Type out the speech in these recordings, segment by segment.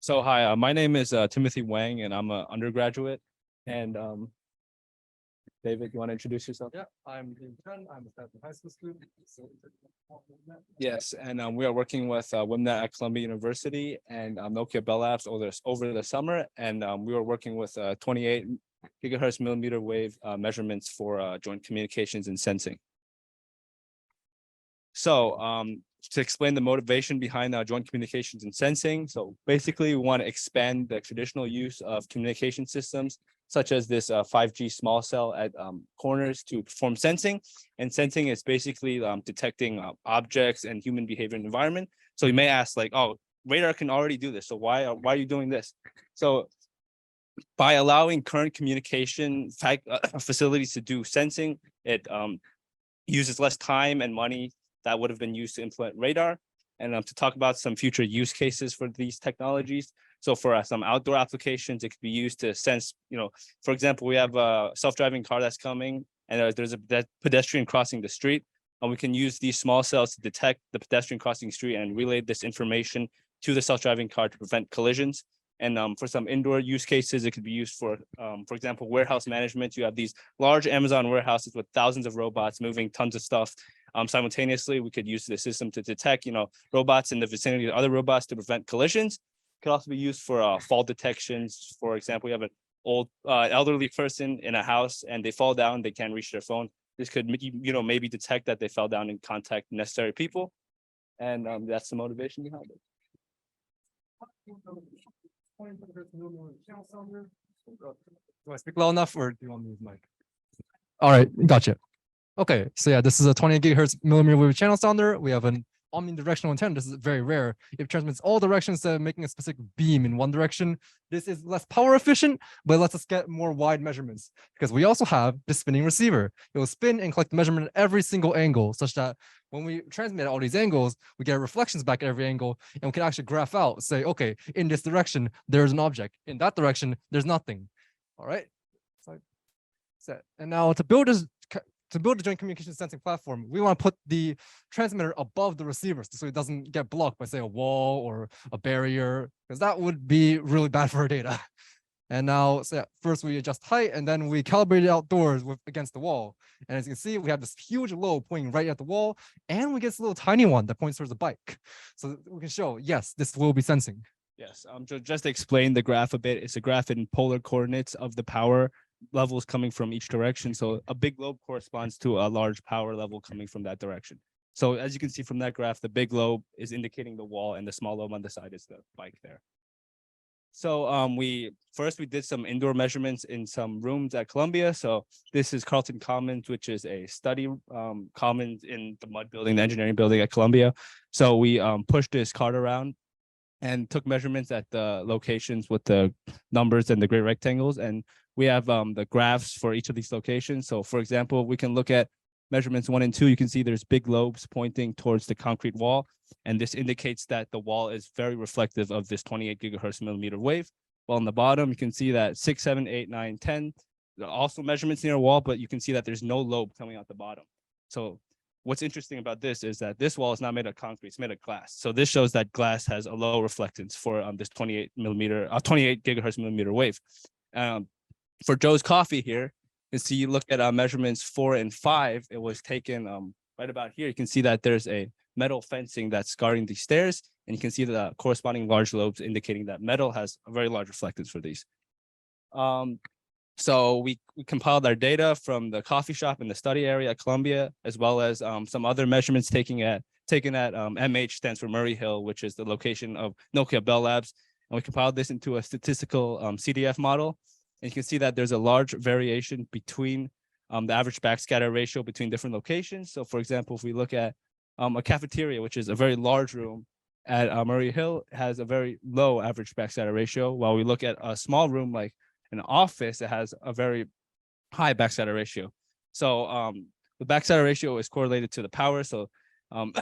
So hi, my name is Timothy Wang, and I'm an undergraduate. And David, you want to introduce yourself? Yeah, I'm Chen. I'm a Stanford high school student. Yes, and we are working with WINLAB at Columbia University and Nokia Bell Labs over the summer, and we were working with 28 gigahertz millimeter wave measurements for joint communications and sensing. So to explain the motivation behind joint communications and sensing. So basically, we want to expand the traditional use of communication systems, such as this 5G small cell at corners to perform sensing. And sensing is basically detecting objects and human behavior in the environment. So you may ask like, oh, radar can already do this. So why are you doing this? So by allowing current communication facilities to do sensing, it uses less time and money that would have been used to implement radar. And to talk about some future use cases for these technologies. So for some outdoor applications, it could be used to sense, for example, we have a self-driving car that's coming and there's a pedestrian crossing the street. And we can use these small cells to detect the pedestrian crossing the street and relay this information to the self-driving car to prevent collisions. And for some indoor use cases, it could be used for example, warehouse management. You have these large Amazon warehouses with thousands of robots moving tons of stuff. Simultaneously, we could use the system to detect, robots in the vicinity of other robots to prevent collisions. It could also be used for fall detections. For example, we have an old elderly person in a house and they fall down, they can't reach their phone. This could, maybe detect that they fell down and contact necessary people. And that's the motivation behind it. Do I speak loud enough or do you want me to use mic? All right, gotcha. Okay, so yeah, this is a 28 gigahertz millimeter wave channel sounder. We have an omnidirectional antenna. This is very rare. It transmits all directions instead of making a specific beam in one direction. This is less power efficient, but lets us get more wide measurements because we also have the spinning receiver. It will spin and collect measurement at every single angle, such that when we transmit all these angles, we get reflections back at every angle, and we can actually graph out, say, okay, in this direction, there's an object. In that direction, there's nothing. All right. So, and now to build the joint communication sensing platform, we want to put the transmitter above the receivers so it doesn't get blocked by, say, a wall or a barrier, because that would be really bad for our data. And now, so yeah, first we adjust height, and then we calibrate it outdoors against the wall. And as you can see, we have this huge lobe pointing right at the wall, and we get this little tiny one that points towards the bike. So we can show, yes, this will be sensing. Yes, just to explain the graph a bit, it's a graph in polar coordinates of the power levels coming from each direction. So a big lobe corresponds to a large power level coming from that direction. So as you can see from that graph, the big lobe is indicating the wall and the small lobe on the side is the bike there. So we did some indoor measurements in some rooms at Columbia. So this is Carlton Commons, which is a study commons in the mud building, the engineering building at Columbia. So we pushed this cart around and took measurements at the locations with the numbers and the gray rectangles. And we have the graphs for each of these locations. So for example, we can look at measurements 1 and 2. You can see there's big lobes pointing towards the concrete wall. And this indicates that the wall is very reflective of this 28 gigahertz millimeter wave. While on the bottom, you can see that 6, 7, 8, 9, 10, there are also measurements near a wall, but you can see that there's no lobe coming out the bottom. So what's interesting about this is that this wall is not made of concrete, it's made of glass. So this shows that glass has a low reflectance for this 28 gigahertz millimeter wave. For Joe's Coffee here, you see, you look at measurements 4 and 5, it was taken right about here. You can see that there's a metal fencing that's guarding the stairs, and you can see the corresponding large lobes indicating that metal has a very large reflectance for these. So we compiled our data from the coffee shop in the study area at Columbia, as well as some other measurements taken at MH, stands for Murray Hill, which is the location of Nokia Bell Labs. And we compiled this into a statistical CDF model. And you can see that there's a large variation between the average backscatter ratio between different locations. So for example, if we look at a cafeteria, which is a very large room at Murray Hill, has a very low average backscatter ratio, while we look at a small room like an office, it has a very high backscatter ratio. So the backscatter ratio is correlated to the power. So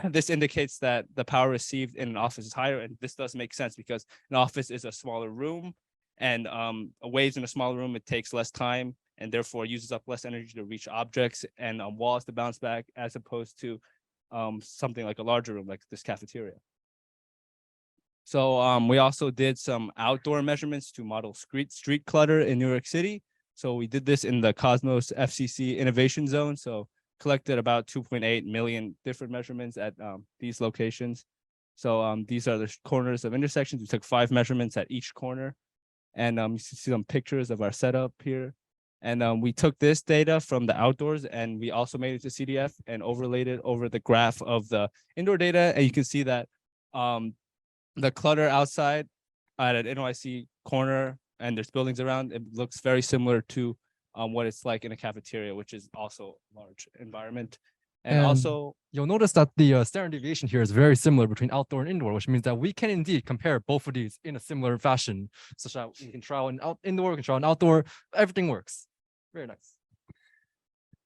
this indicates that the power received in an office is higher. And this does make sense because an office is a smaller room, and waves in a smaller room, it takes less time and therefore uses up less energy to reach objects and walls to bounce back, as opposed to something like a larger room like this cafeteria. So we also did some outdoor measurements to model street clutter in New York City. So we did this in the Cosmos FCC Innovation Zone. So collected about 2.8 million different measurements at these locations. So these are the corners of intersections. We took 5 measurements at each corner. And you see some pictures of our setup here. And we took this data from the outdoors and we also made it to CDF and overlaid it over the graph of the indoor data. And you can see that the clutter outside at an NYC corner and there's buildings around, it looks very similar to what it's like in a cafeteria, which is also a large environment. And also, you'll notice that the standard deviation here is very similar between outdoor and indoor, which means that we can indeed compare both of these in a similar fashion, such that we can try out indoor, we can try out outdoor, everything works. Very nice.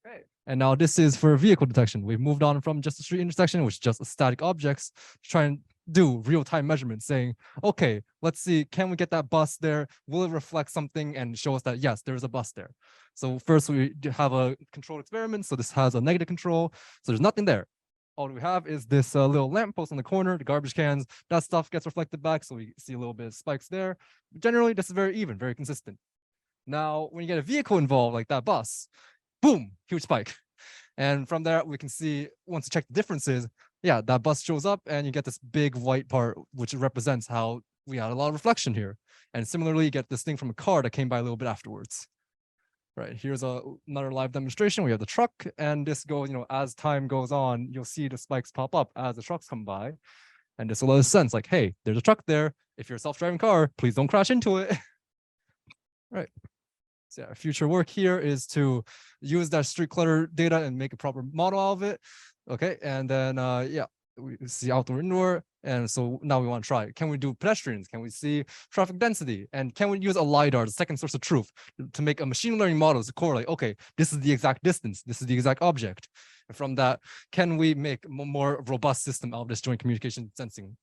Okay. And now this is for vehicle detection. We've moved on from just a street intersection, which is just static objects, to try and do real-time measurements saying, okay, let's see, can we get that bus there? Will it reflect something and show us that, yes, there's a bus there? So first we have a controlled experiment. So this has a negative control. So there's nothing there. All we have is this little lamppost on the corner, the garbage cans, that stuff gets reflected back. So we see a little bit of spikes there. But generally, this is very even, very consistent. Now, when you get a vehicle involved, like that bus, boom, huge spike. And from there, we can see, once you check the differences, yeah, that bus shows up and you get this big white part, which represents how we had a lot of reflection here. And similarly, you get this thing from a car that came by a little bit afterwards. Right, here's another live demonstration. We have the truck, and this goes, as time goes on, you'll see the spikes pop up as the trucks come by. And this will let us sense like, hey, there's a truck there. If you're a self-driving car, please don't crash into it. Right. So yeah, future work here is to use that street clutter data and make a proper model out of it. Okay, and then yeah, we see outdoor, indoor, and so now we want to try. Can we do pedestrians? Can we see traffic density? And can we use a LiDAR, the second source of truth, to make a machine learning model to correlate, okay, this is the exact distance, this is the exact object. And from that, can we make a more robust system out of this joint communication sensing